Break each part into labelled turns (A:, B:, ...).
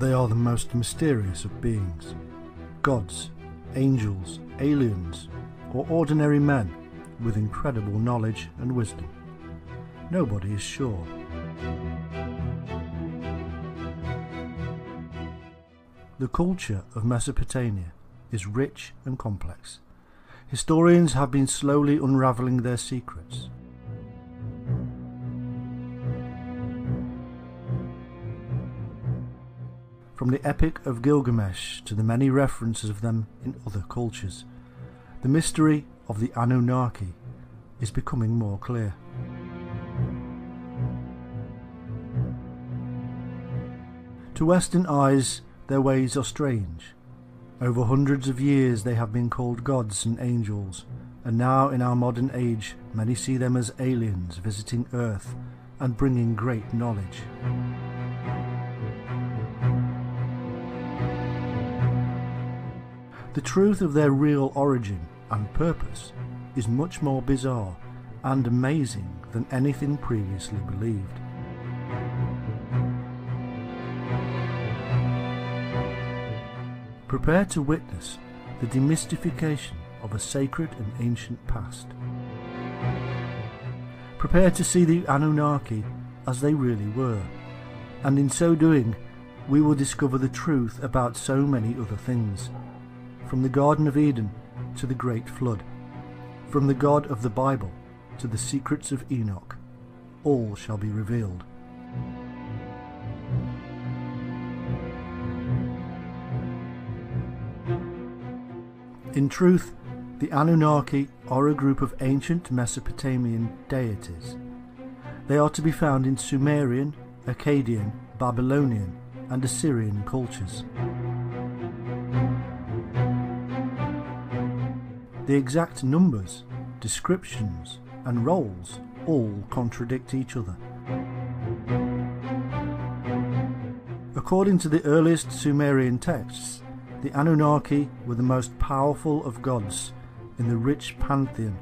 A: They are the most mysterious of beings. Gods, angels, aliens, or ordinary men with incredible knowledge and wisdom. Nobody is sure. The culture of Mesopotamia is rich and complex. Historians have been slowly unravelling their secrets. From the Epic of Gilgamesh to the many references of them in other cultures, the mystery of the Anunnaki is becoming more clear. To Western eyes, their ways are strange. Over hundreds of years they have been called gods and angels, and now in our modern age many see them as aliens visiting Earth and bringing great knowledge. The truth of their real origin and purpose is much more bizarre and amazing than anything previously believed. Prepare to witness the demystification of a sacred and ancient past. Prepare to see the Anunnaki as they really were, and in so doing we will discover the truth about so many other things, from the Garden of Eden to the Great Flood, from the God of the Bible to the secrets of Enoch. All shall be revealed. In truth, the Anunnaki are a group of ancient Mesopotamian deities. They are to be found in Sumerian, Akkadian, Babylonian and Assyrian cultures. The exact numbers, descriptions and roles all contradict each other. According to the earliest Sumerian texts, the Anunnaki were the most powerful of gods in the rich pantheon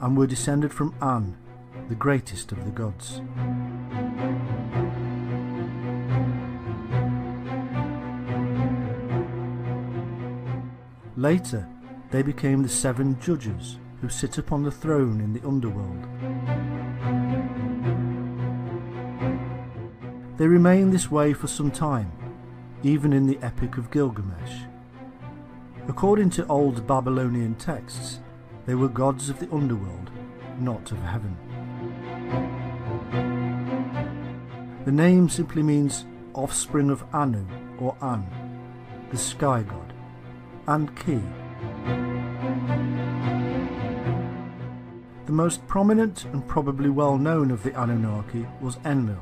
A: and were descended from An, the greatest of the gods. Later, they became the 7 judges who sit upon the throne in the underworld. They remained this way for some time, even in the Epic of Gilgamesh. According to old Babylonian texts, they were gods of the underworld, not of heaven. The name simply means offspring of Anu or An, the sky god, and Ki. The most prominent and probably well known of the Anunnaki was Enlil,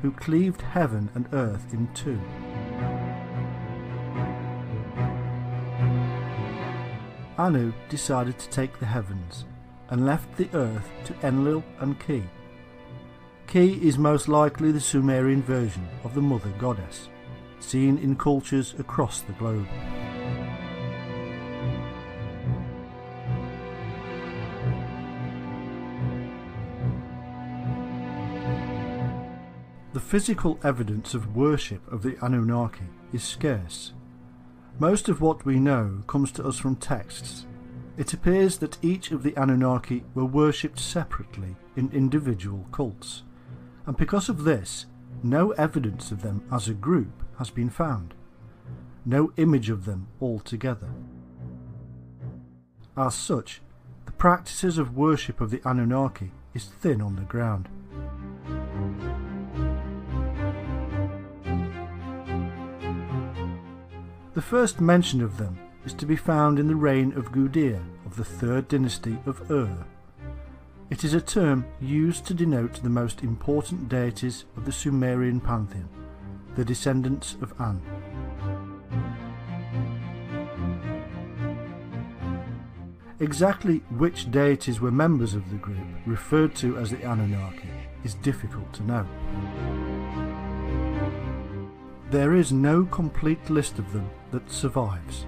A: who cleaved heaven and earth in two. Anu decided to take the heavens and left the earth to Enlil and Ki. Ki is most likely the Sumerian version of the mother goddess, seen in cultures across the globe. The physical evidence of worship of the Anunnaki is scarce. Most of what we know comes to us from texts. It appears that each of the Anunnaki were worshipped separately in individual cults, and because of this, no evidence of them as a group has been found. No image of them all together. As such, the practices of worship of the Anunnaki is thin on the ground. The first mention of them is to be found in the reign of Gudea of the 3rd dynasty of Ur. It is a term used to denote the most important deities of the Sumerian pantheon, the descendants of An. Exactly which deities were members of the group referred to as the Anunnaki is difficult to know. There is no complete list of them that survives.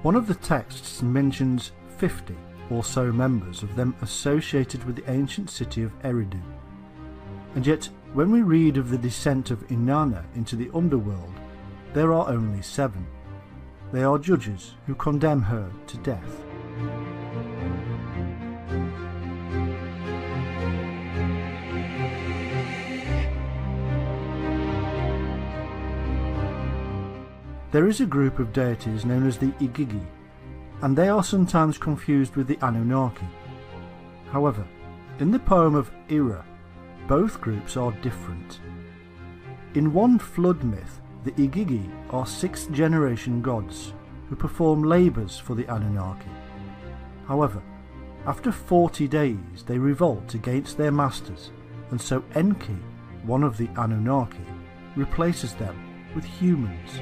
A: One of the texts mentions 50 or so members of them associated with the ancient city of Eridu, and yet when we read of the descent of Inanna into the underworld, there are only 7. They are judges who condemn her to death. There is a group of deities known as the Igigi, and they are sometimes confused with the Anunnaki. However, in the poem of Ira, both groups are different. In one flood myth, the Igigi are 6th generation gods who perform labours for the Anunnaki. However, after 40 days they revolt against their masters, and so Enki, one of the Anunnaki, replaces them with humans.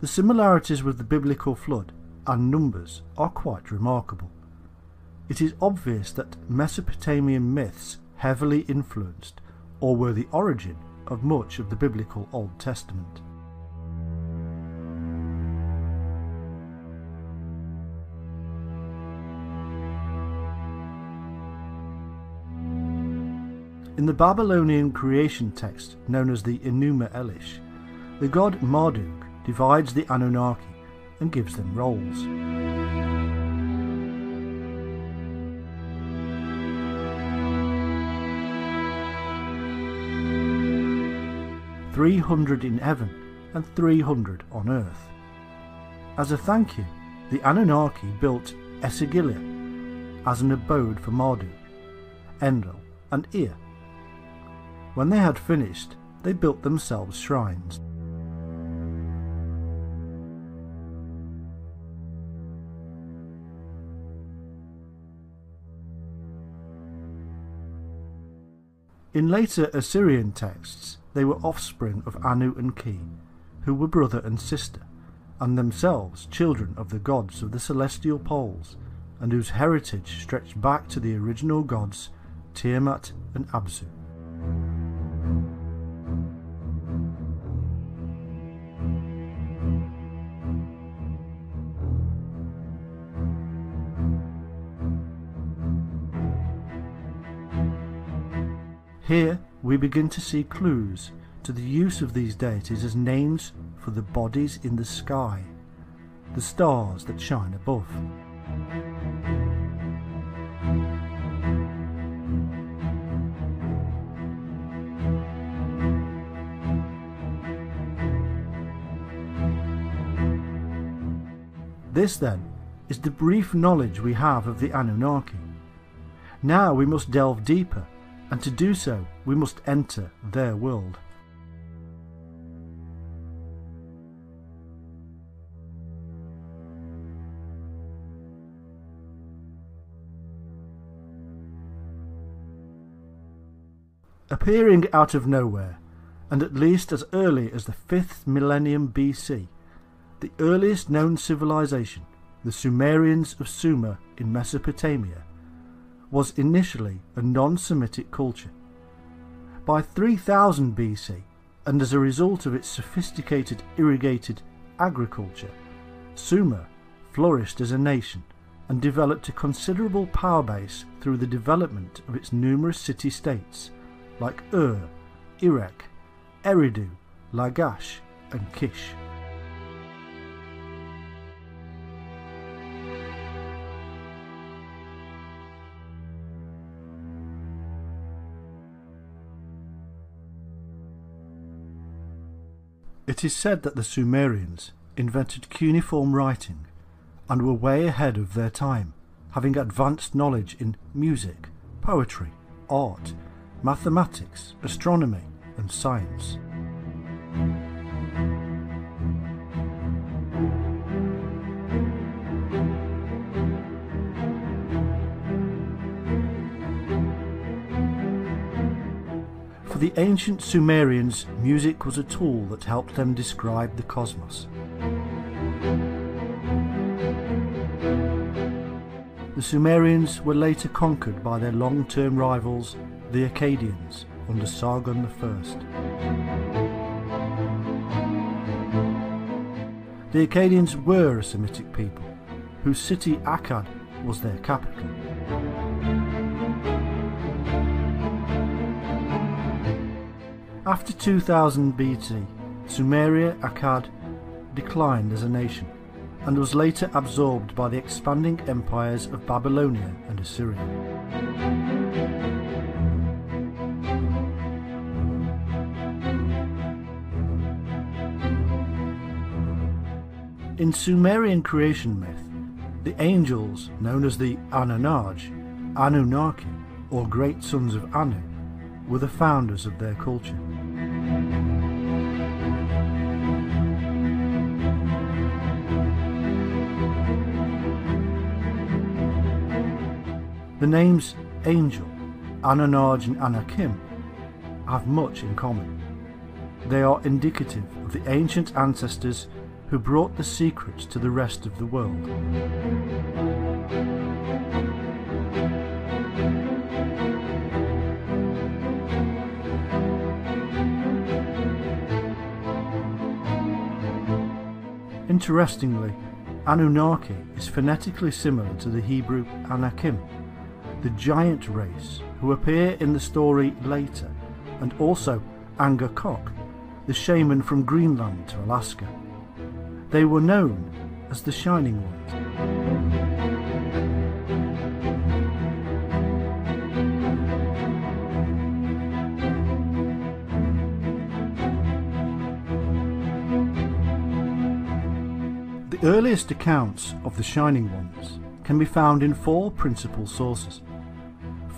A: The similarities with the biblical flood and numbers are quite remarkable. It is obvious that Mesopotamian myths heavily influenced or were the origin of much of the biblical Old Testament. In the Babylonian creation text known as the Enuma Elish, the god Marduk divides the Anunnaki and gives them roles. 300 in heaven and 300 on earth. As a thank you, the Anunnaki built Esagila as an abode for Marduk, Enlil and Ea. When they had finished, they built themselves shrines. In later Assyrian texts, they were offspring of Anu and Ki, who were brother and sister, and themselves children of the gods of the celestial poles, and whose heritage stretched back to the original gods Tiamat and Abzu. Here we begin to see clues to the use of these deities as names for the bodies in the sky, the stars that shine above. This, then, is the brief knowledge we have of the Anunnaki. Now we must delve deeper, and to do so we must enter their world. Appearing out of nowhere, and at least as early as the 5th millennium BC, the earliest known civilization, the Sumerians of Sumer in Mesopotamia, was initially a non-Semitic culture. By 3000 BC, and as a result of its sophisticated irrigated agriculture, Sumer flourished as a nation and developed a considerable power base through the development of its numerous city-states like Ur, Erech, Eridu, Lagash and Kish. It is said that the Sumerians invented cuneiform writing and were way ahead of their time, having advanced knowledge in music, poetry, art, mathematics, astronomy and science. For the ancient Sumerians, music was a tool that helped them describe the cosmos. The Sumerians were later conquered by their long-term rivals, the Akkadians, under Sargon I. The Akkadians were a Semitic people whose city Akkad was their capital. After 2000 BC, Sumeria Akkad declined as a nation and was later absorbed by the expanding empires of Babylonia and Assyria. In Sumerian creation myth, the angels, known as the Anunnaki, or great sons of Anu, were the founders of their culture. The names Angel, Anunnaki and Anakim have much in common. They are indicative of the ancient ancestors who brought the secrets to the rest of the world. Interestingly, Anunnaki is phonetically similar to the Hebrew Anakim, the giant race who appear in the story later, and also Angakok, the shaman from Greenland to Alaska. They were known as the Shining Ones. The earliest accounts of the Shining Ones can be found in four principal sources.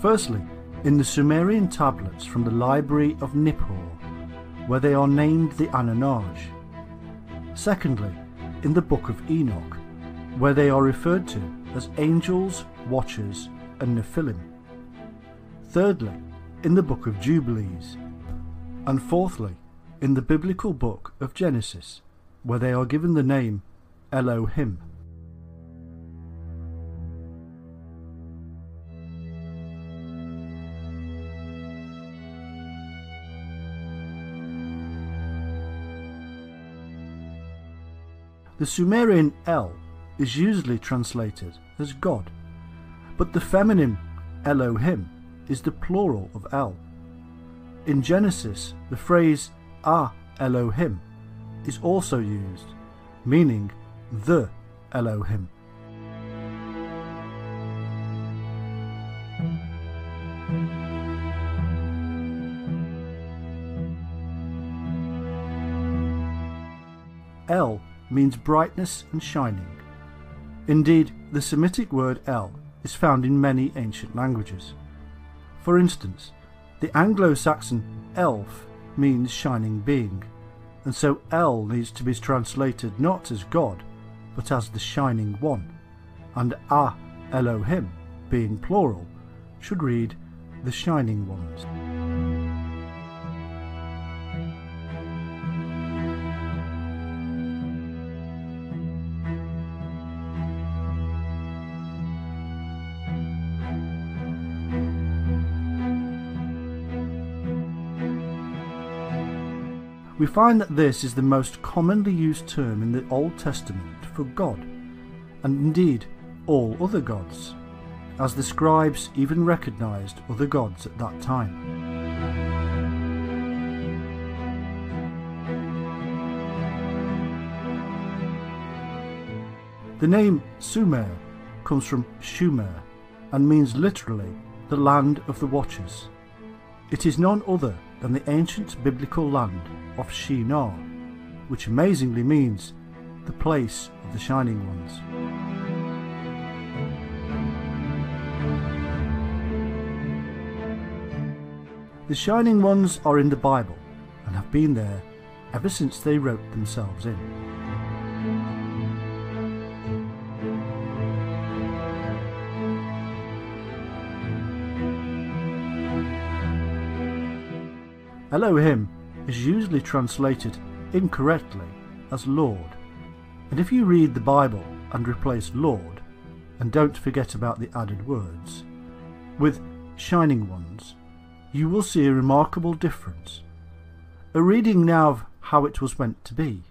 A: Firstly, in the Sumerian tablets from the Library of Nippur, where they are named the Anunnaki. Secondly, in the Book of Enoch, where they are referred to as angels, watchers, and Nephilim. Thirdly, in the Book of Jubilees. And fourthly, in the biblical book of Genesis, where they are given the name Elohim. The Sumerian El is usually translated as God, but the feminine Elohim is the plural of El. In Genesis, the phrase Elohim is also used, meaning the Elohim. El means brightness and shining. Indeed, the Semitic word El is found in many ancient languages. For instance, the Anglo-Saxon elf means shining being, and so El needs to be translated not as God, but as the Shining One, and Elohim, being plural, should read the Shining Ones. We find that this is the most commonly used term in the Old Testament for God, and indeed all other gods, as the scribes even recognised other gods at that time. The name Sumer comes from Shumer and means literally the land of the watchers. It is none other than the ancient biblical land of Shinar, which amazingly means the place of the Shining Ones. The Shining Ones are in the Bible and have been there ever since they wrote themselves in. Elohim is usually translated incorrectly as Lord, and if you read the Bible and replace Lord, and don't forget about the added words, with Shining Ones, you will see a remarkable difference. A reading now of how it was meant to be.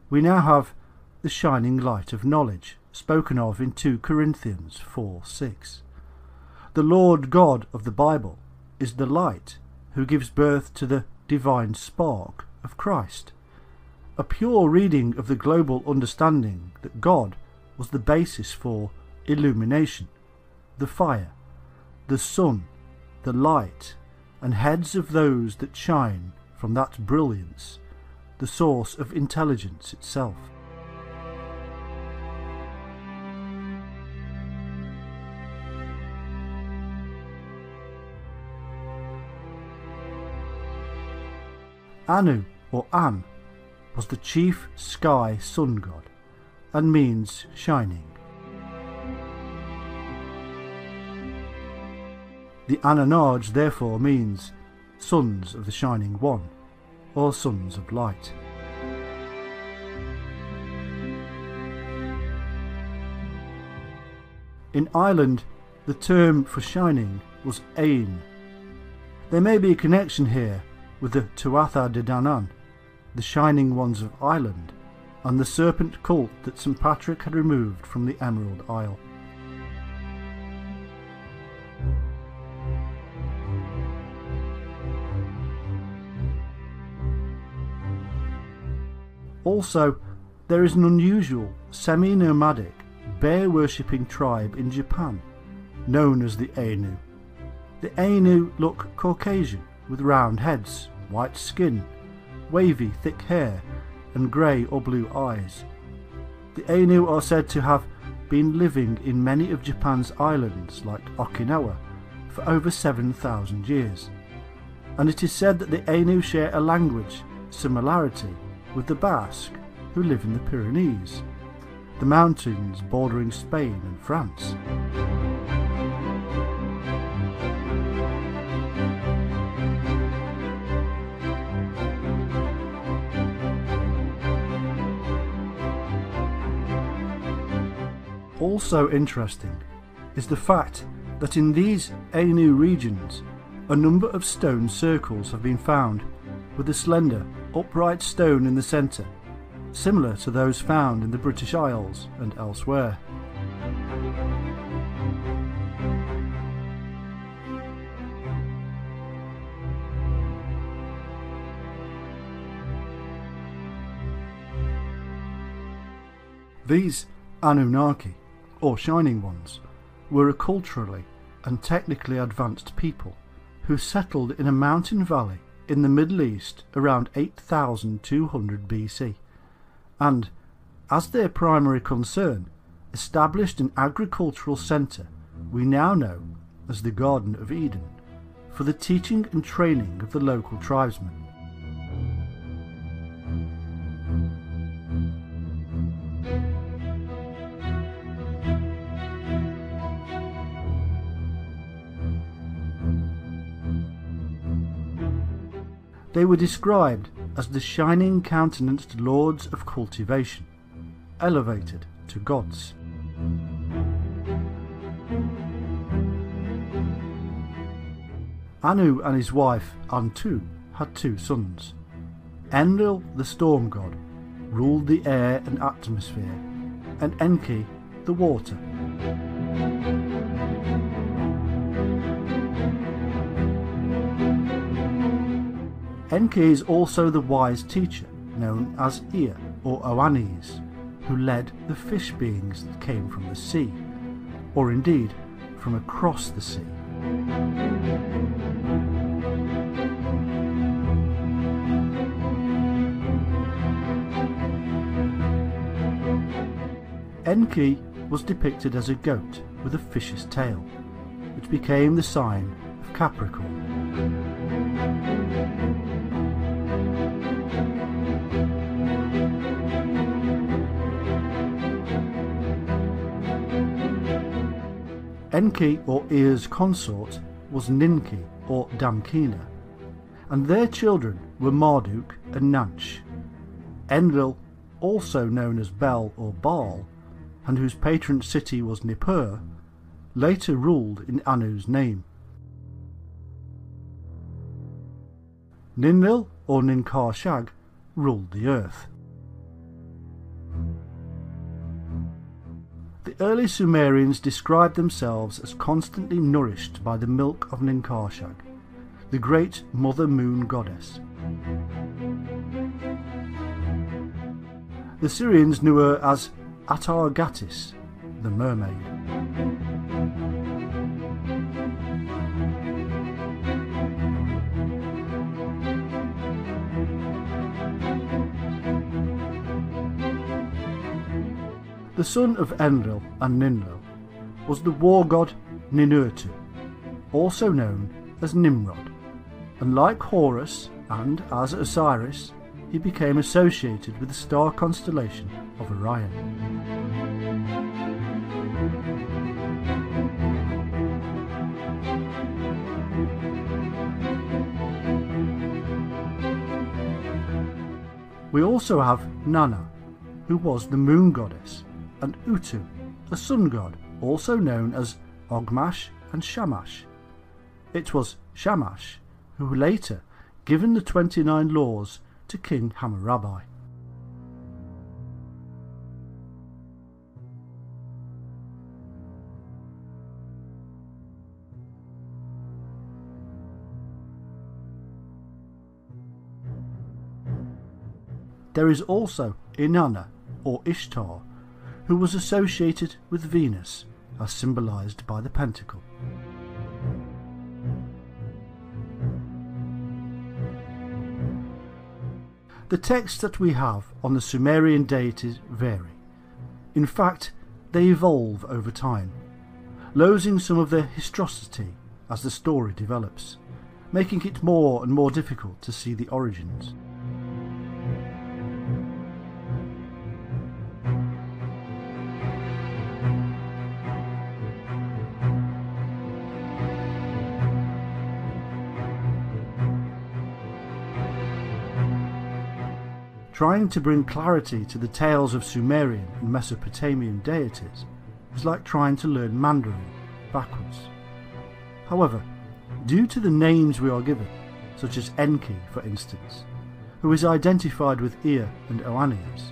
A: We now have the shining light of knowledge spoken of in 2 Corinthians 4:6. The Lord God of the Bible is the light who gives birth to the divine spark of Christ. A pure reading of the global understanding that God was the basis for illumination, the fire, the sun, the light, and heads of those that shine from that brilliance, the source of intelligence itself. Anu, or An, was the chief sky sun god, and means shining. The Anunnaki therefore means sons of the Shining One, or sons of light. In Ireland, the term for shining was Ain. There may be a connection here with the Tuatha De Danann, the Shining Ones of Ireland, and the serpent cult that St. Patrick had removed from the Emerald Isle. Also, there is an unusual, semi-nomadic, bear-worshipping tribe in Japan, known as the Ainu. The Ainu look Caucasian, with round heads, white skin, wavy thick hair, and grey or blue eyes. The Ainu are said to have been living in many of Japan's islands, like Okinawa, for over 7,000 years, and it is said that the Ainu share a language similarity with the Basque, who live in the Pyrenees, the mountains bordering Spain and France. Also interesting is the fact that in these Ainu regions a number of stone circles have been found with a slender, upright stone in the centre, similar to those found in the British Isles and elsewhere. These Anunnaki, or Shining Ones, were a culturally and technically advanced people who settled in a mountain valley in the Middle East around 8200 BC, and, as their primary concern, established an agricultural centre we now know as the Garden of Eden, for the teaching and training of the local tribesmen. They were described as the shining-countenanced lords of cultivation, elevated to gods. Anu and his wife Antu had 2 sons. Enlil, the storm god, ruled the air and atmosphere, and Enki, the water. Enki is also the wise teacher known as Ea, or Oannes, who led the fish beings that came from the sea, or indeed from across the sea. Enki was depicted as a goat with a fish's tail, which became the sign of Capricorn. Enki, or Ea's consort, was Ninki, or Damkina, and their children were Marduk and Nanch. Enlil, also known as Bel or Baal, and whose patron city was Nippur, later ruled in Anu's name. Ninlil, or The early Sumerians described themselves as constantly nourished by the milk of Ninkashag, the great mother moon goddess. The Syrians knew her as Atargatis, the mermaid. The son of Enlil and Ninlil was the war god Ninurtu, also known as Nimrod, and like Horus and as Osiris, he became associated with the star constellation of Orion. We also have Nanna, who was the moon goddess, and Utuh, a sun god, also known as Ogmash and Shamash. It was Shamash who later given the 29 laws to King Hammurabi. There is also Inanna, or Ishtar, who was associated with Venus, as symbolised by the pentacle. The texts that we have on the Sumerian deities vary. In fact, they evolve over time, losing some of their historicity as the story develops, making it more and more difficult to see the origins. Trying to bring clarity to the tales of Sumerian and Mesopotamian deities is like trying to learn Mandarin backwards. However, due to the names we are given, such as Enki for instance, who is identified with Ea and Oannes,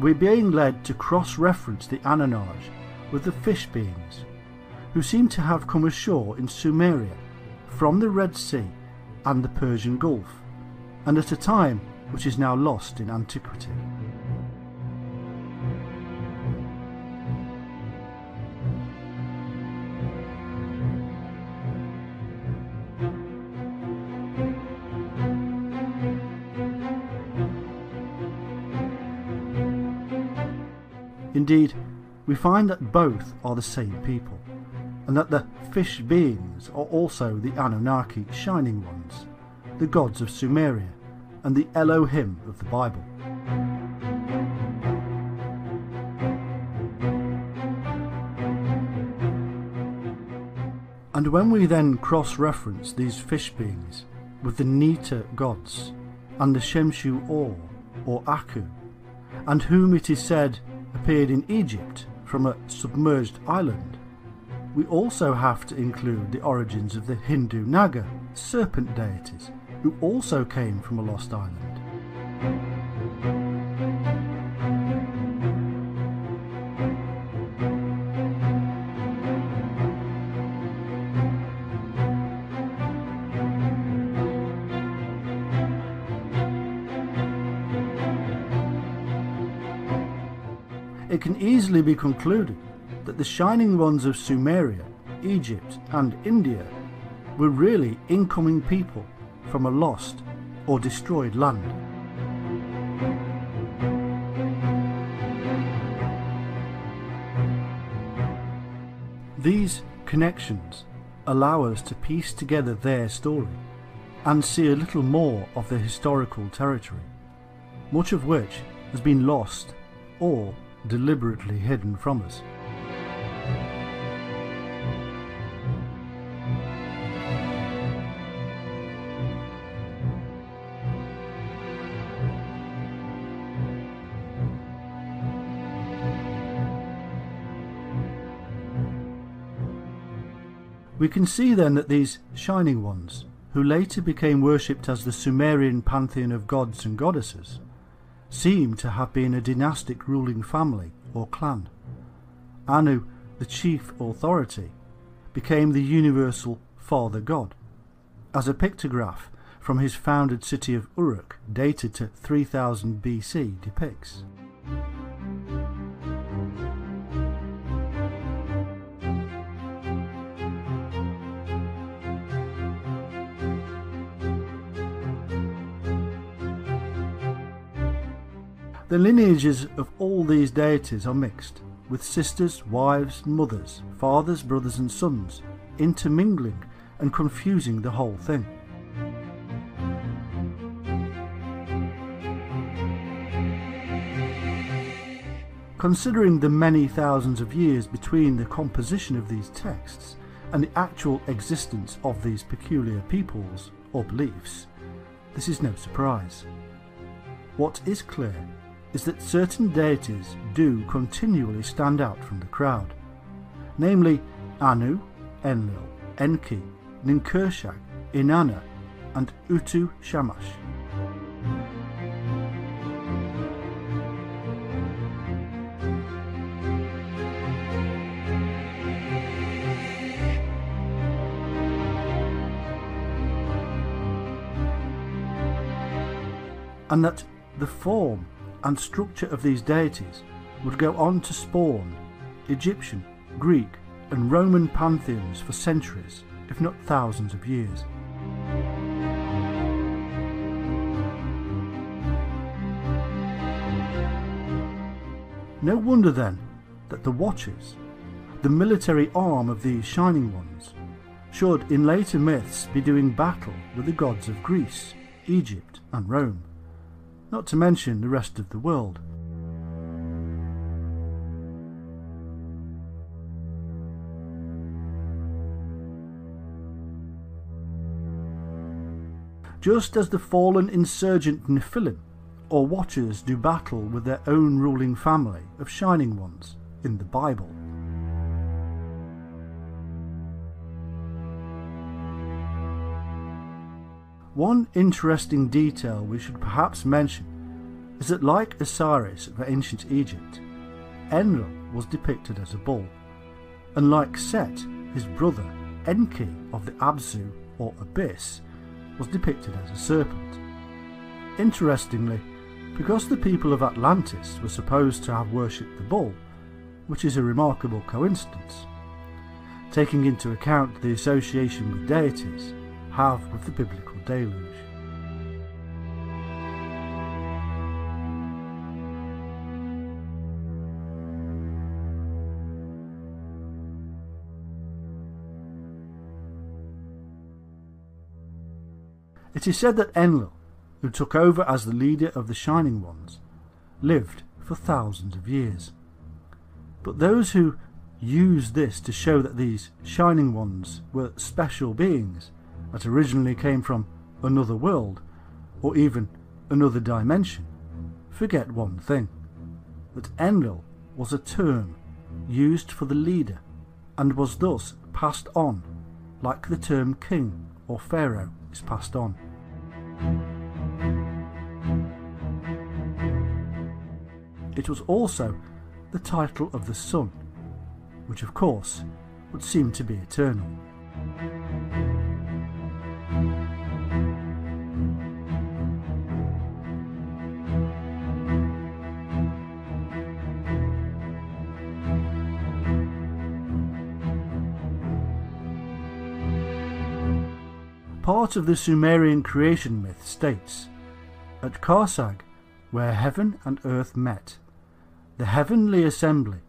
A: we're being led to cross-reference the Anunnaki with the fish beings, who seem to have come ashore in Sumeria from the Red Sea and the Persian Gulf, and at a time which is now lost in antiquity. Indeed, we find that both are the same people, and that the fish beings are also the Anunnaki Shining Ones, the gods of Sumeria, and the Elohim of the Bible. And when we then cross-reference these fish beings with the Nita gods and the Shemshu or Aku, and whom it is said appeared in Egypt from a submerged island, we also have to include the origins of the Hindu Naga serpent deities, who also came from a lost island. It can easily be concluded that the Shining Ones of Sumeria, Egypt and India were really incoming people from a lost or destroyed land. These connections allow us to piece together their story and see a little more of their historical territory, much of which has been lost or deliberately hidden from us. We can see then that these Shining Ones, who later became worshipped as the Sumerian pantheon of gods and goddesses, seem to have been a dynastic ruling family or clan, Anu, the chief authority, became the universal Father God, as a pictograph from his founded city of Uruk, dated to 3000 BC, depicts. The lineages of all these deities are mixed, with sisters, wives, mothers, fathers, brothers and sons, intermingling and confusing the whole thing. Considering the many thousands of years between the composition of these texts and the actual existence of these peculiar peoples or beliefs, this is no surprise. What is clear is that certain deities do continually stand out from the crowd, namely Anu, Enlil, Enki, Ninkershag, Inanna and Utuh Shamash. And that the form and structure of these deities would go on to spawn Egyptian, Greek and Roman pantheons for centuries, if not thousands of years. No wonder then that the Watchers, the military arm of these Shining Ones, should in later myths be doing battle with the gods of Greece, Egypt and Rome, not to mention the rest of the world. Just as the fallen insurgent Nephilim or Watchers do battle with their own ruling family of Shining Ones in the Bible. One interesting detail we should perhaps mention is that, like Osiris of ancient Egypt, Enlil was depicted as a bull, and like Set, his brother, Enki of the Abzu or Abyss was depicted as a serpent. Interestingly, because the people of Atlantis were supposed to have worshipped the bull, which is a remarkable coincidence, taking into account the association with deities have with the biblical deluge. It is said that Enlil, who took over as the leader of the Shining Ones, lived for thousands of years. But those who use this to show that these Shining Ones were special beings that originally came from another world, or even another dimension, forget one thing, that Enlil was a term used for the leader and was thus passed on, like the term king or pharaoh is passed on. It was also the title of the sun, which of course would seem to be eternal. Part of the Sumerian creation myth states, at Karsag, where heaven and earth met, the heavenly assembly,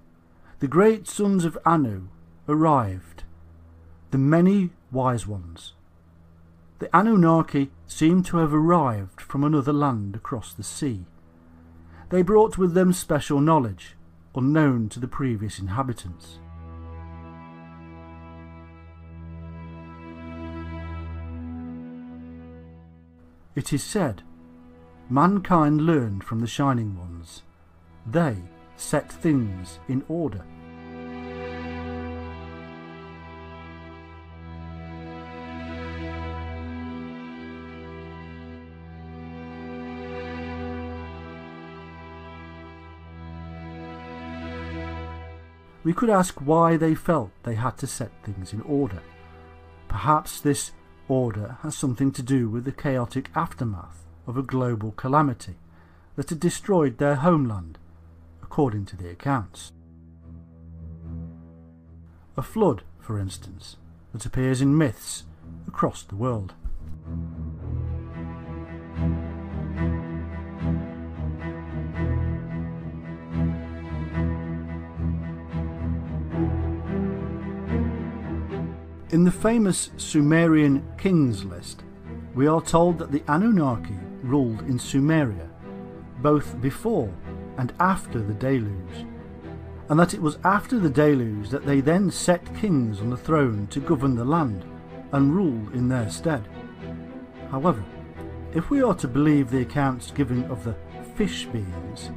A: the great sons of Anu, arrived, the many wise ones. The Anunnaki seem to have arrived from another land across the sea. They brought with them special knowledge, unknown to the previous inhabitants. It is said, mankind learned from the Shining Ones. They set things in order. we could ask why they felt they had to set things in order. Perhaps this order has something to do with the chaotic aftermath of a global calamity that had destroyed their homeland, according to the accounts. A flood, for instance, that appears in myths across the world. In the famous Sumerian kings list, we are told that the Anunnaki ruled in Sumeria, both before and after the deluge, and that it was after the deluge that they then set kings on the throne to govern the land and rule in their stead. However, if we are to believe the accounts given of the fish beings,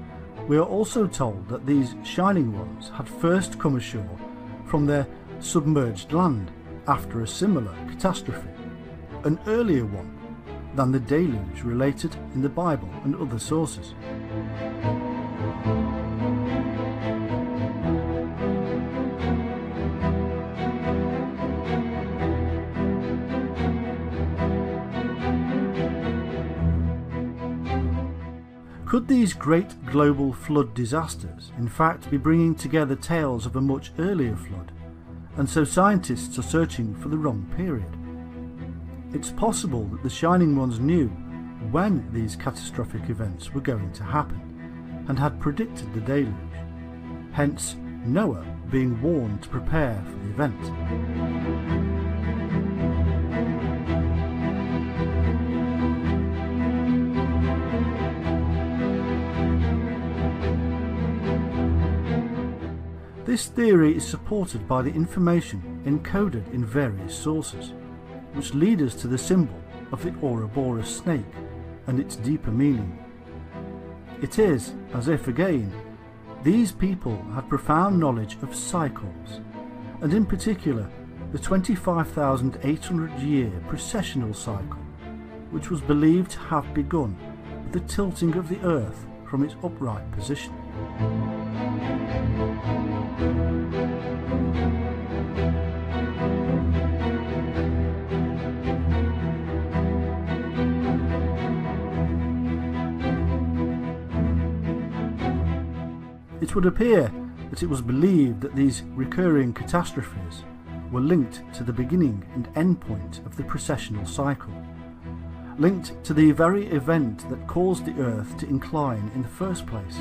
A: we are also told that these shining ones had first come ashore from their submerged land after a similar catastrophe, an earlier one than the deluge related in the Bible and other sources. Could these great global flood disasters in fact be bringing together tales of a much earlier flood, and so scientists are searching for the wrong period? It's possible that the Shining Ones knew when these catastrophic events were going to happen and had predicted the deluge, hence Noah being warned to prepare for the event. This theory is supported by the information encoded in various sources, which lead us to the symbol of the Ouroboros snake and its deeper meaning. It is as if, again, these people had profound knowledge of cycles, and in particular the 25,800-year precessional cycle, which was believed to have begun with the tilting of the Earth from its upright position. It would appear that it was believed that these recurring catastrophes were linked to the beginning and end point of the precessional cycle, linked to the very event that caused the Earth to incline in the first place.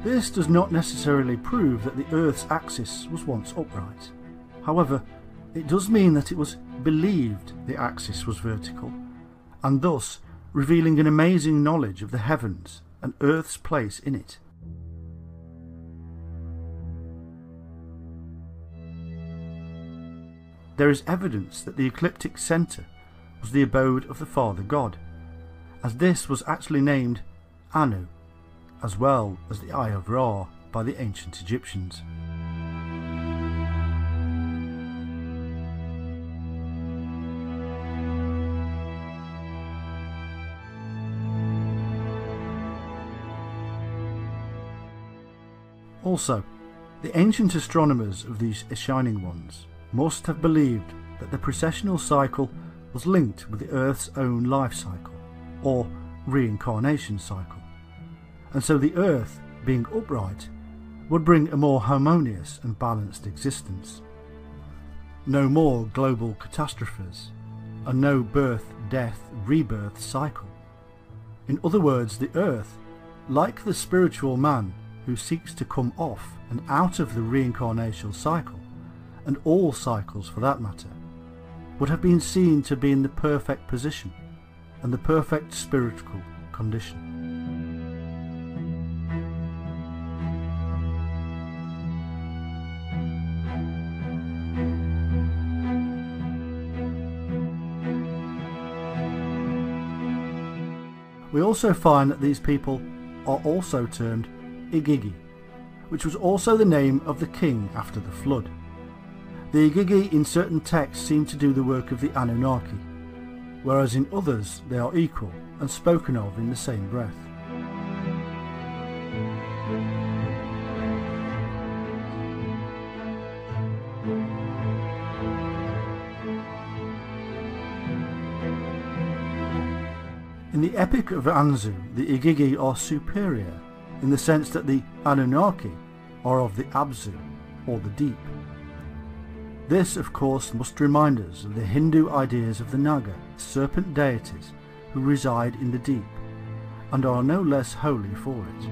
A: This does not necessarily prove that the Earth's axis was once upright. However, it does mean that it was believed the axis was vertical, and thus revealing an amazing knowledge of the heavens and Earth's place in it. There is evidence that the ecliptic centre was the abode of the Father God, as this was actually named Anu, as well as the Eye of Ra by the ancient Egyptians. Also, the ancient astronomers of these Shining Ones must have believed that the precessional cycle was linked with the Earth's own life cycle, or reincarnation cycle, and so the Earth, being upright, would bring a more harmonious and balanced existence. No more global catastrophes, and no birth, death, rebirth cycle. In other words, the Earth, like the spiritual man who seeks to come off and out of the reincarnational cycle, and all cycles for that matter, would have been seen to be in the perfect position and the perfect spiritual condition. We also find that these people are also termed Igigi, which was also the name of the king after the flood. The Igigi in certain texts seem to do the work of the Anunnaki, whereas in others they are equal and spoken of in the same breath. the Epic of Anzu, the Igigi are superior in the sense that the Anunnaki are of the Abzu, or the deep. This, of course, must remind us of the Hindu ideas of the Naga, serpent deities who reside in the deep, and are no less holy for it.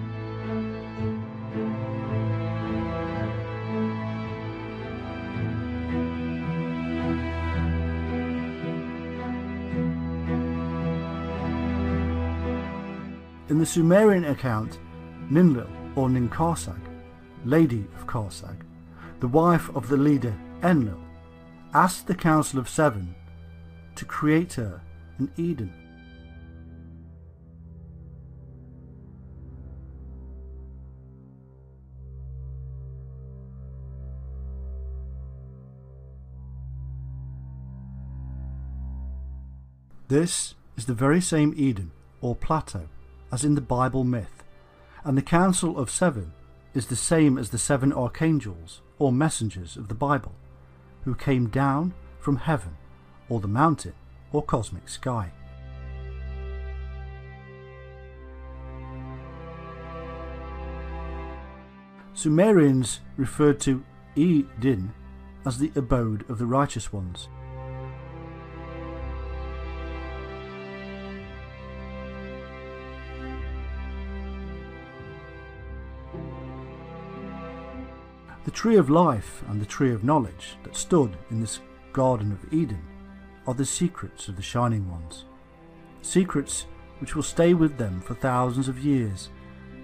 A: In the Sumerian account, Ninlil, or Ninkarsag, Lady of Karsag, the wife of the leader Enlil, asked the Council of Seven to create her an Eden. This is the very same Eden, or plateau, as in the Bible myth, and the Council of Seven is the same as the 7 archangels, or messengers of the Bible, who came down from heaven, or the mountain, or cosmic sky. Sumerians referred to Eden as the abode of the righteous ones. The tree of life and the tree of knowledge that stood in this Garden of Eden are the secrets of the Shining Ones, secrets which will stay with them for thousands of years,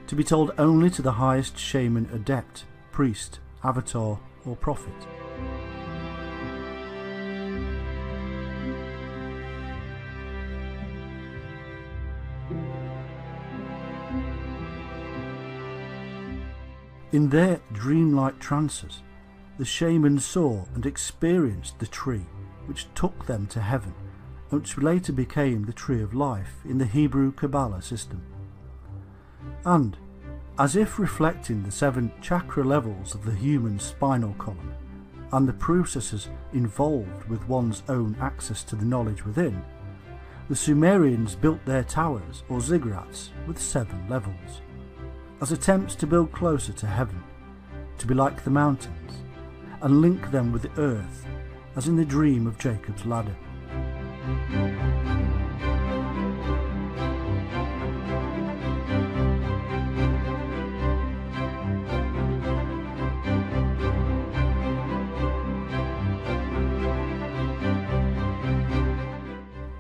A: to be told only to the highest shaman, adept, priest, avatar or prophet. In their dreamlike trances, the shamans saw and experienced the tree which took them to heaven, and which later became the tree of life in the Hebrew Kabbalah system. And, as if reflecting the 7 chakra levels of the human spinal column, and the processes involved with one's own access to the knowledge within, the Sumerians built their towers or ziggurats with 7 levels, as attempts to build closer to heaven, to be like the mountains, and link them with the earth, as in the dream of Jacob's ladder.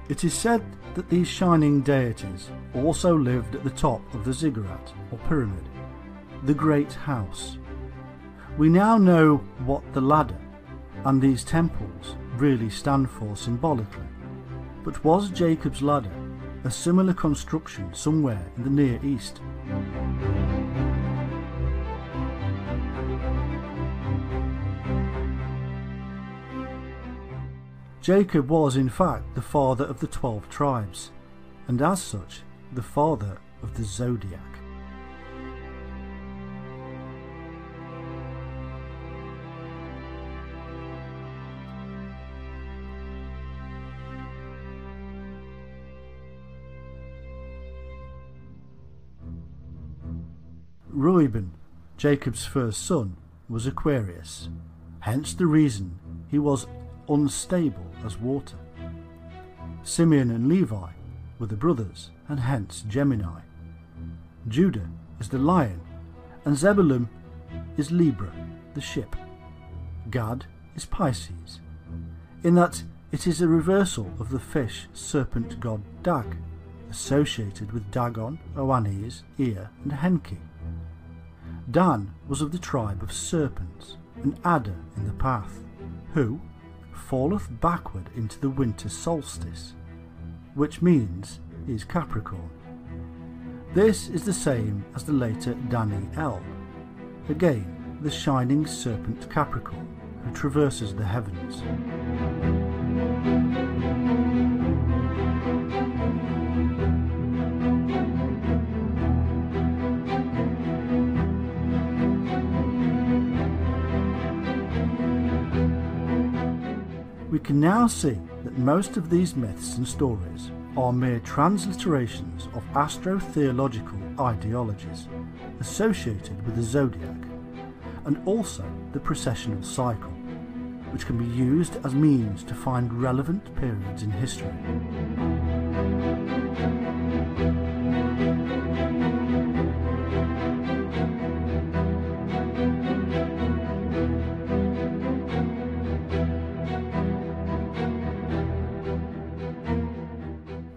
A: It is said that these shining deities also lived at the top of the ziggurat, or pyramid, the great house. We now know what the ladder and these temples really stand for symbolically, but was Jacob's ladder a similar construction somewhere in the Near East? Jacob was in fact the father of the 12 tribes, and as such the father of the zodiac. Reuben, Jacob's first son, was Aquarius, hence the reason he was unstable as water. Simeon and Levi were the brothers, and hence Gemini. Judah is the lion, and Zebulun is Libra, the ship. Gad is Pisces, in that it is a reversal of the fish serpent god Dag, associated with Dagon, Oannes, Ea and Henki. Dan was of the tribe of serpents, an adder in the path, who falleth backward into the winter solstice, which means he is Capricorn. This is the same as the later Daniel, again the shining serpent Capricorn who traverses the heavens. We can now see that most of these myths and stories are mere transliterations of astro-theological ideologies associated with the zodiac, and also the precessional cycle, which can be used as means to find relevant periods in history.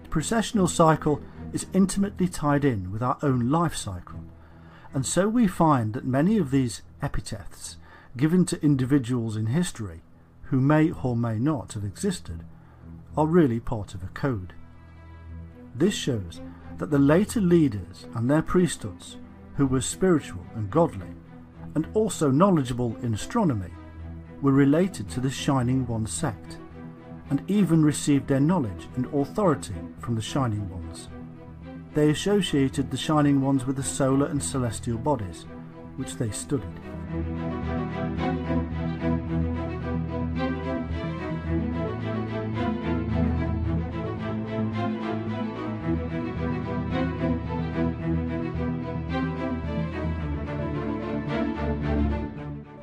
A: The precessional cycle is intimately tied in with our own life cycle, and so we find that many of these epithets given to individuals in history who may or may not have existed are really part of a code. This shows that the later leaders and their priesthoods, who were spiritual and godly, and also knowledgeable in astronomy, were related to the Shining One sect, and even received their knowledge and authority from the Shining Ones. They associated the Shining Ones with the solar and celestial bodies, which they studied.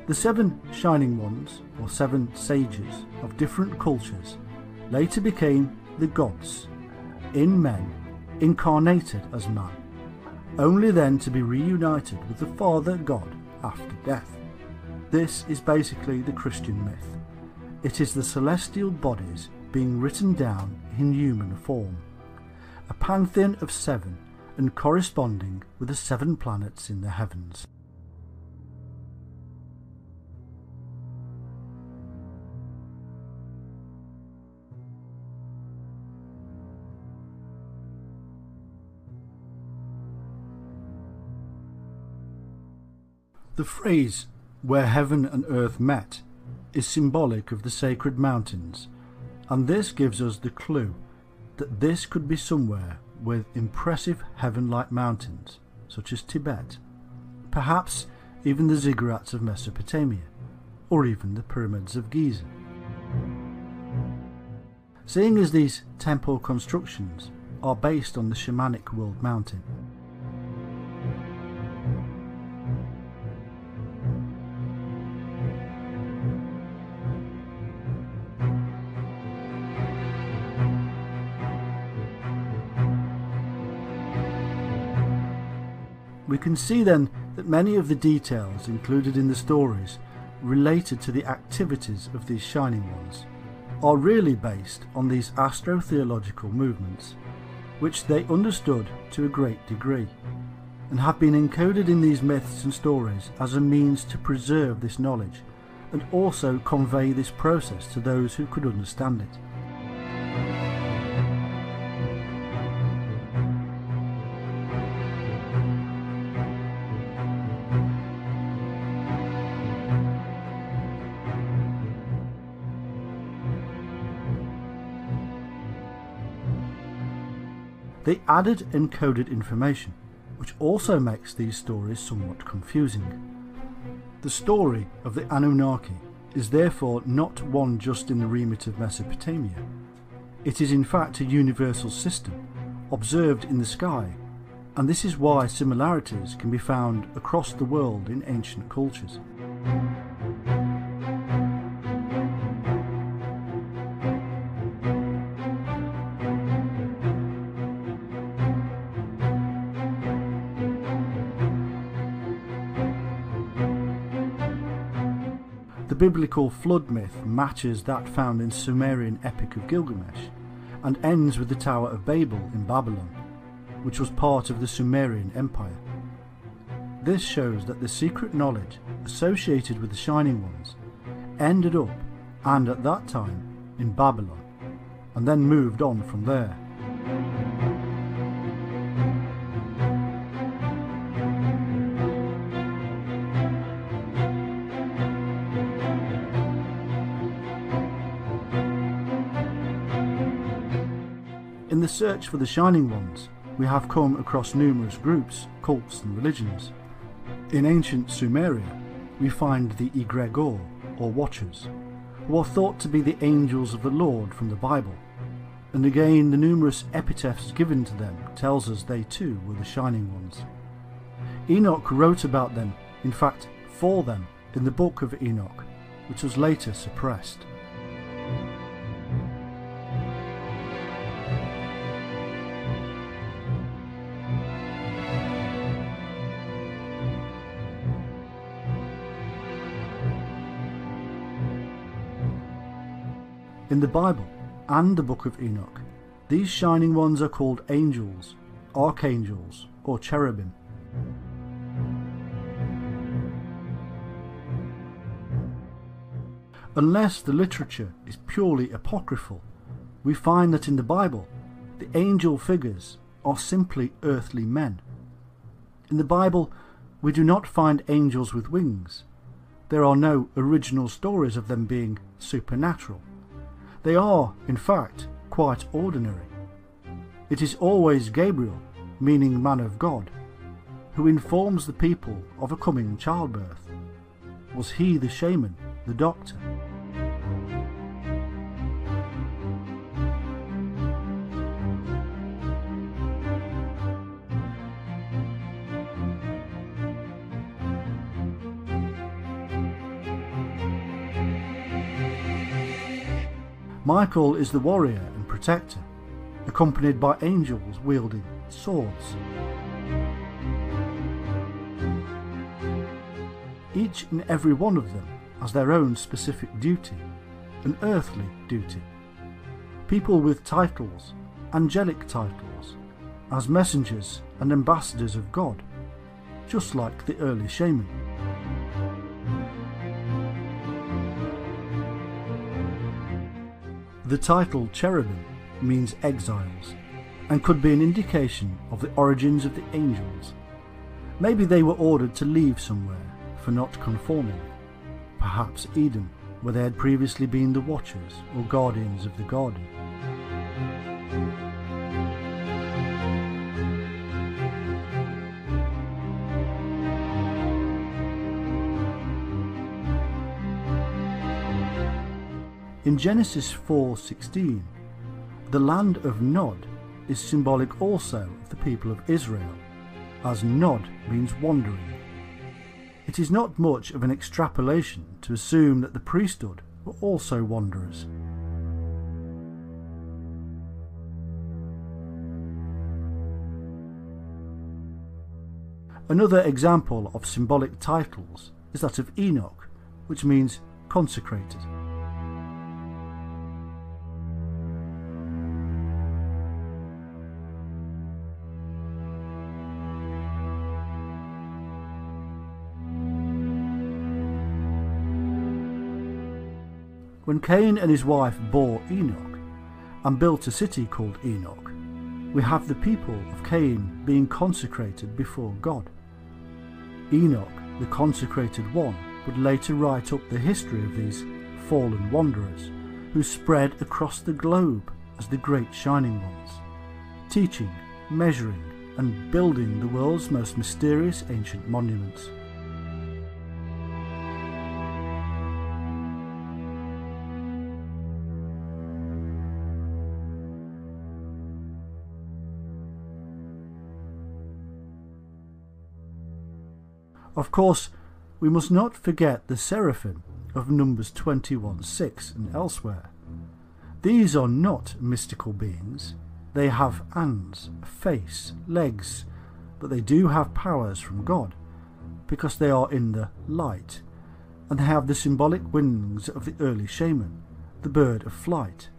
A: The 7 Shining Ones, or 7 sages of different cultures, later became the gods, in men, incarnated as man, only then to be reunited with the Father God after death. This is basically the Christian myth. It is the celestial bodies being written down in human form, a pantheon of 7 and corresponding with the 7 planets in the heavens. The phrase, "where heaven and earth met," is symbolic of the sacred mountains, and this gives us the clue that this could be somewhere with impressive heaven-like mountains, such as Tibet, perhaps even the ziggurats of Mesopotamia, or even the pyramids of Giza. Seeing as these temple constructions are based on the shamanic world mountain, we can see then that many of the details included in the stories related to the activities of these Shining Ones are really based on these astro-theological movements, which they understood to a great degree, and have been encoded in these myths and stories as a means to preserve this knowledge and also convey this process to those who could understand it. They added encoded information, which also makes these stories somewhat confusing. The story of the Anunnaki is therefore not one just in the remit of Mesopotamia. It is in fact a universal system, observed in the sky, and this is why similarities can be found across the world in ancient cultures. The biblical flood myth matches that found in Sumerian Epic of Gilgamesh, and ends with the Tower of Babel in Babylon, which was part of the Sumerian Empire. This shows that the secret knowledge associated with the Shining Ones ended up, and at that time, in Babylon, and then moved on from there. In the search for the Shining Ones, we have come across numerous groups, cults and religions. In ancient Sumeria, we find the Egregor, or Watchers, who are thought to be the angels of the Lord from the Bible. and again the numerous epitaphs given to them tells us they too were the shining ones. Enoch wrote about them, in fact for them, in the book of Enoch, which was later suppressed. In the Bible and the book of Enoch, these shining ones are called angels, archangels, or cherubim. Unless the literature is purely apocryphal, we find that in the Bible, the angel figures are simply earthly men. In the Bible, we do not find angels with wings. There are no original stories of them being supernatural. They are, in fact, quite ordinary. It is always Gabriel, meaning man of God, who informs the people of a coming childbirth. Was he the shaman, the doctor? Michael is the warrior and protector, accompanied by angels wielding swords. Each and every one of them has their own specific duty, an earthly duty. People with titles, angelic titles, as messengers and ambassadors of God, just like the early shaman. The title cherubim means exiles, and could be an indication of the origins of the angels. Maybe they were ordered to leave somewhere for not conforming. Perhaps Eden, where they had previously been the watchers or guardians of the garden. In Genesis 4:16, the land of Nod is symbolic also of the people of Israel, as Nod means wandering. It is not much of an extrapolation to assume that the priesthood were also wanderers. Another example of symbolic titles is that of Enoch, which means consecrated. When Cain and his wife bore Enoch and built a city called Enoch, we have the people of Cain being consecrated before God. Enoch, the consecrated one, would later write up the history of these fallen wanderers who spread across the globe as the great shining ones, teaching, measuring and building the world's most mysterious ancient monuments. Of course, we must not forget the seraphim of Numbers 21:6 and elsewhere. These are not mystical beings. They have hands, a face, legs, but they do have powers from God, because they are in the light, and they have the symbolic wings of the early shaman, the bird of flight,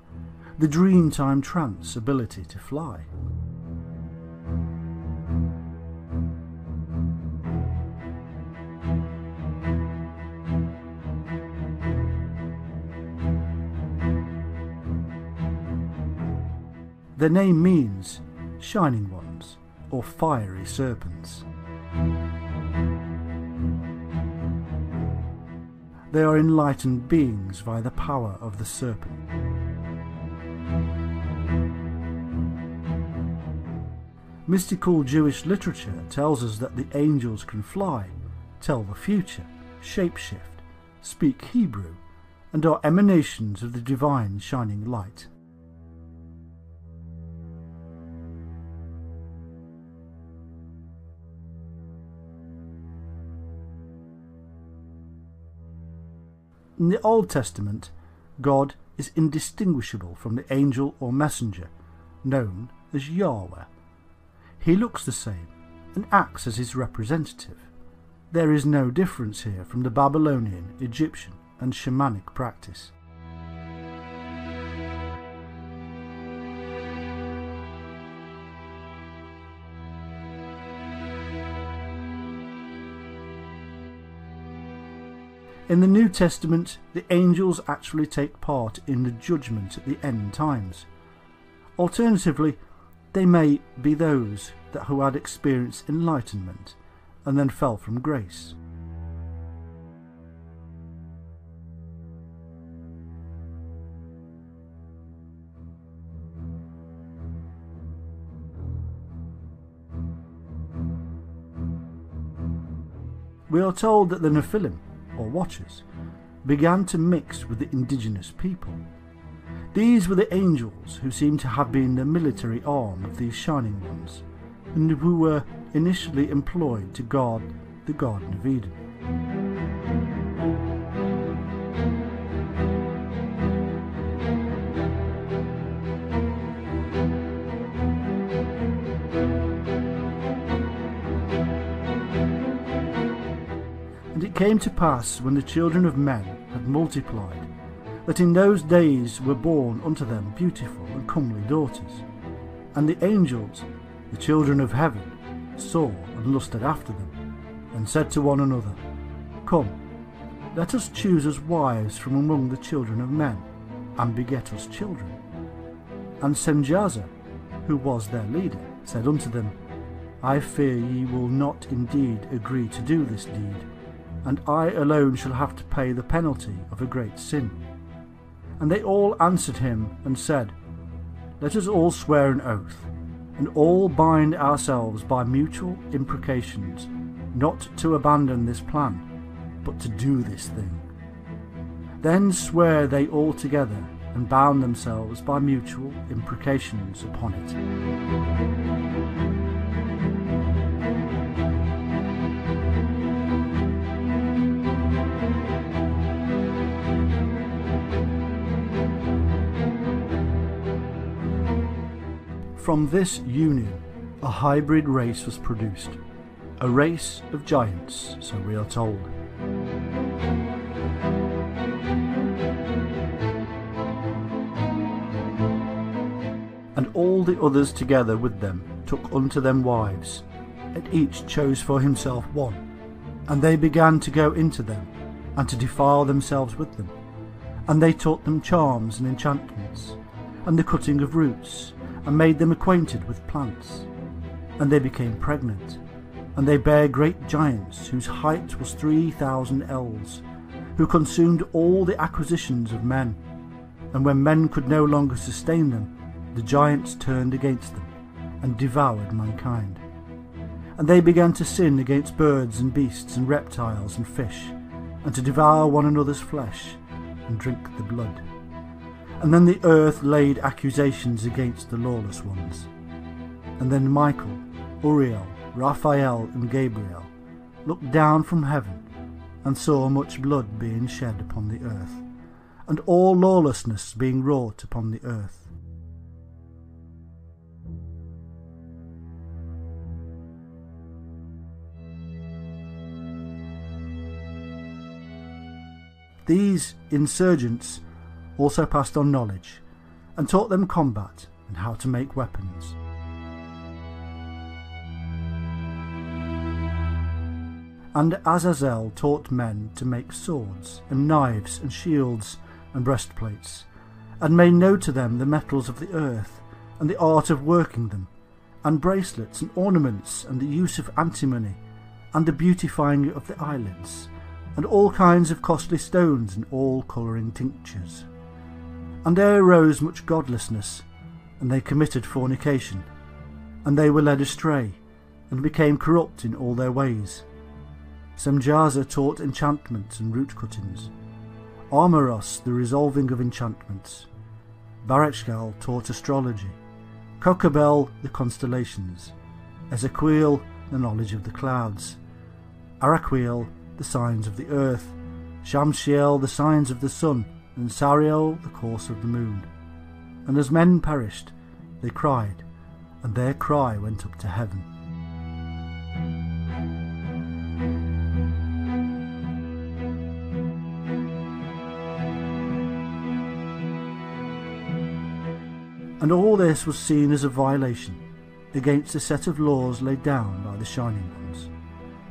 A: the dreamtime trance ability to fly. Their name means shining ones or fiery serpents. They are enlightened beings via the power of the serpent. Mystical Jewish literature tells us that the angels can fly, tell the future, shapeshift, speak Hebrew, and are emanations of the divine shining light. In the Old Testament, God is indistinguishable from the angel or messenger, known as Yahweh. He looks the same and acts as his representative. There is no difference here from the Babylonian, Egyptian and shamanic practice. In the New Testament, the angels actually take part in the judgment at the end times. Alternatively, they may be those who had experienced enlightenment and then fell from grace. We are told that the Nephilim, or Watchers, began to mix with the indigenous people. These were the angels who seem to have been the military arm of these Shining Ones, and who were initially employed to guard the Garden of Eden. And it came to pass, when the children of men had multiplied, that in those days were born unto them beautiful and comely daughters. And the angels, the children of heaven, saw and lusted after them, and said to one another, Come, let us choose us wives from among the children of men, and beget us children. And Semjaza, who was their leader, said unto them, I fear ye will not indeed agree to do this deed, and I alone shall have to pay the penalty of a great sin. And they all answered him and said, Let us all swear an oath, and all bind ourselves by mutual imprecations, not to abandon this plan, but to do this thing. Then swear they all together, and bound themselves by mutual imprecations upon it. From this union, a hybrid race was produced, a race of giants, so we are told. And all the others together with them took unto them wives, and each chose for himself one. And they began to go into them, and to defile themselves with them. And they taught them charms and enchantments, and the cutting of roots, and made them acquainted with plants. And they became pregnant, and they bare great giants, whose height was 3,000 ells, who consumed all the acquisitions of men. And when men could no longer sustain them, the giants turned against them, and devoured mankind. And they began to sin against birds and beasts and reptiles and fish, and to devour one another's flesh, and drink the blood. And then the earth laid accusations against the lawless ones. And then Michael, Uriel, Raphael, and Gabriel looked down from heaven, and saw much blood being shed upon the earth, and all lawlessness being wrought upon the earth. These insurgents also passed on knowledge, and taught them combat and how to make weapons. And Azazel taught men to make swords, and knives, and shields, and breastplates, and made known to them the metals of the earth, and the art of working them, and bracelets, and ornaments, and the use of antimony, and the beautifying of the eyelids, and all kinds of costly stones, and all colouring tinctures. And there arose much godlessness, and they committed fornication, and they were led astray, and became corrupt in all their ways. Semjaza taught enchantments and root cuttings, Armoros the resolving of enchantments, Barachgal taught astrology, Kokabel the constellations, Ezequiel the knowledge of the clouds, Araquiel the signs of the earth, Shamsiel the signs of the sun, and Sariel the course of the moon. And as men perished, they cried, and their cry went up to heaven. And all this was seen as a violation against a set of laws laid down by the Shining Ones,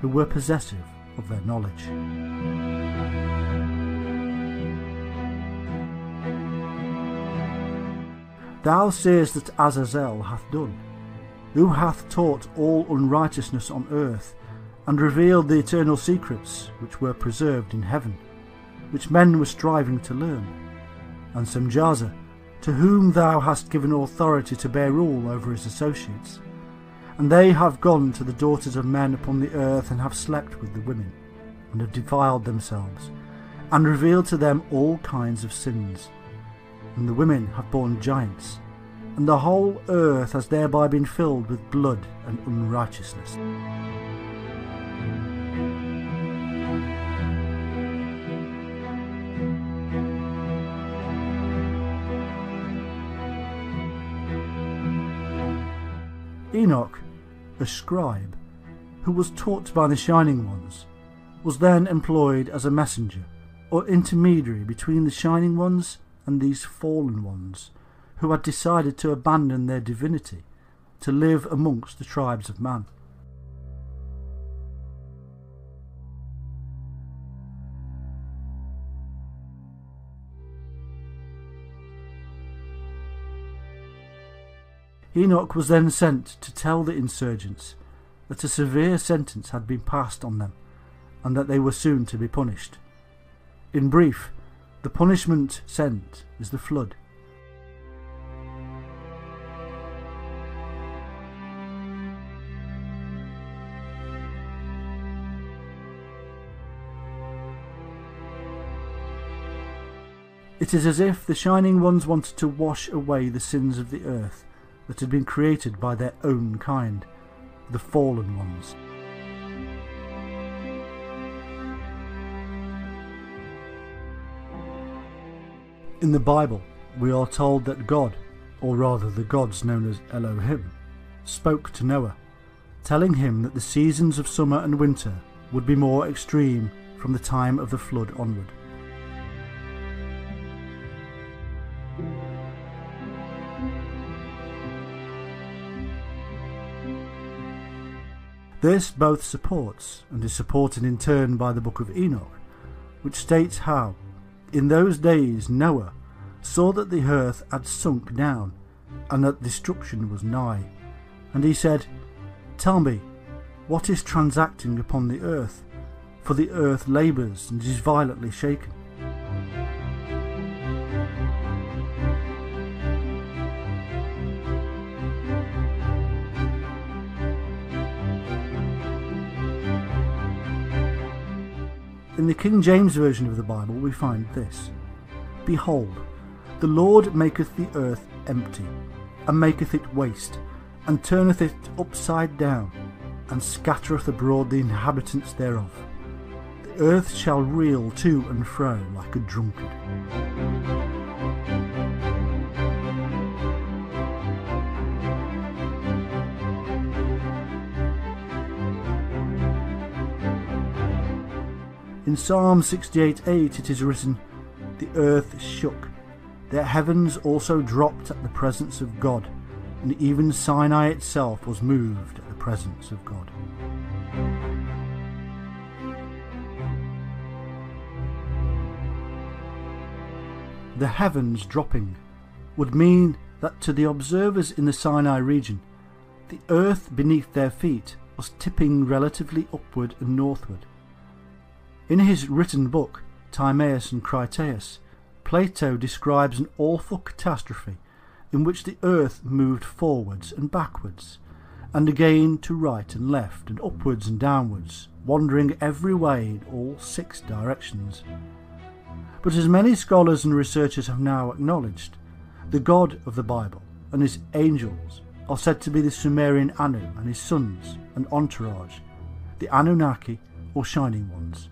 A: who were possessive of their knowledge. Thou seest that Azazel hath done, who hath taught all unrighteousness on earth, and revealed the eternal secrets which were preserved in heaven, which men were striving to learn. And Semjaza, to whom thou hast given authority to bear rule over his associates. And they have gone to the daughters of men upon the earth, and have slept with the women, and have defiled themselves, and revealed to them all kinds of sins. And the women have borne giants, and the whole earth has thereby been filled with blood and unrighteousness. Enoch, a scribe, who was taught by the Shining Ones, was then employed as a messenger or intermediary between the Shining Ones and these fallen ones, who had decided to abandon their divinity to live amongst the tribes of man. Enoch was then sent to tell the insurgents that a severe sentence had been passed on them, and that they were soon to be punished. In brief, the punishment sent is the flood. It is as if the Shining Ones wanted to wash away the sins of the earth that had been created by their own kind, the fallen ones. In the Bible, we are told that God, or rather the gods known as Elohim, spoke to Noah, telling him that the seasons of summer and winter would be more extreme from the time of the flood onward. This both supports and is supported in turn by the book of Enoch, which states how, in those days Noah saw that the earth had sunk down, and that destruction was nigh. And he said, Tell me, what is transacting upon the earth? For the earth labours and is violently shaken. In the King James Version of the Bible we find this: Behold, the Lord maketh the earth empty, and maketh it waste, and turneth it upside down, and scattereth abroad the inhabitants thereof. The earth shall reel to and fro like a drunkard. In Psalm 68:8 it is written, The earth shook, the heavens also dropped at the presence of God, and even Sinai itself was moved at the presence of God. The heavens dropping would mean that to the observers in the Sinai region, the earth beneath their feet was tipping relatively upward and northward. In his written book, Timaeus and Critias, Plato describes an awful catastrophe in which the earth moved forwards and backwards, and again to right and left and upwards and downwards, wandering every way in all 6 directions. But as many scholars and researchers have now acknowledged, the God of the Bible and his angels are said to be the Sumerian Anu and his sons and entourage, the Anunnaki or Shining Ones.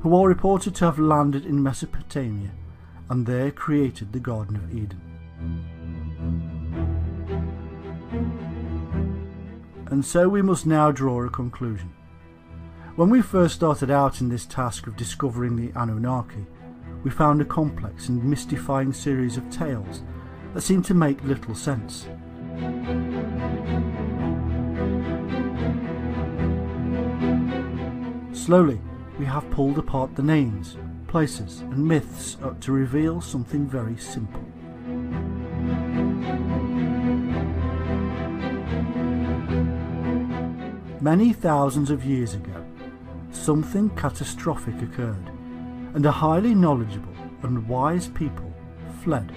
A: who are reported to have landed in Mesopotamia and there created the Garden of Eden. And so we must now draw a conclusion. When we first started out in this task of discovering the Anunnaki, we found a complex and mystifying series of tales that seemed to make little sense. Slowly, we have pulled apart the names, places and myths to reveal something very simple. Many thousands of years ago, something catastrophic occurred, and a highly knowledgeable and wise people fled.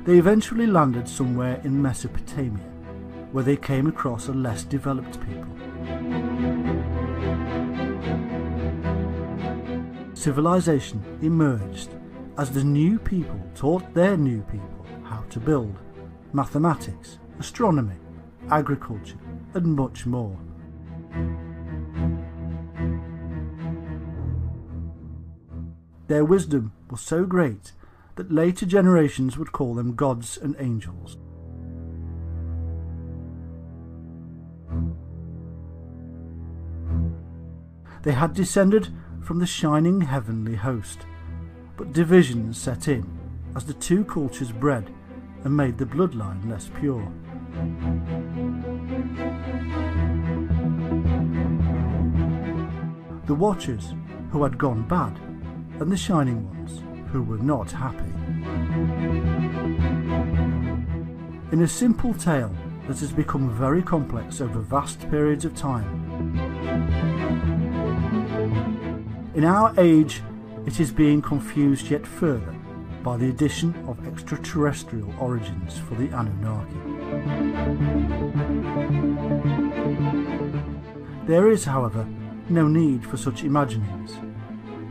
A: They eventually landed somewhere in Mesopotamia, where they came across a less developed people. Civilization emerged as the new people taught their new people how to build, mathematics, astronomy, agriculture, and much more. Their wisdom was so great that later generations would call them gods and angels. They had descended from the shining heavenly host, but divisions set in as the two cultures bred and made the bloodline less pure. The Watchers, who had gone bad, and the Shining Ones, who were not happy. In a simple tale that has become very complex over vast periods of time, in our age it is being confused yet further by the addition of extraterrestrial origins for the Anunnaki. There is, however, no need for such imaginings.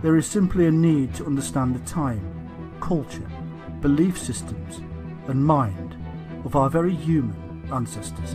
A: There is simply a need to understand the time, culture, belief systems and mind of our very human ancestors.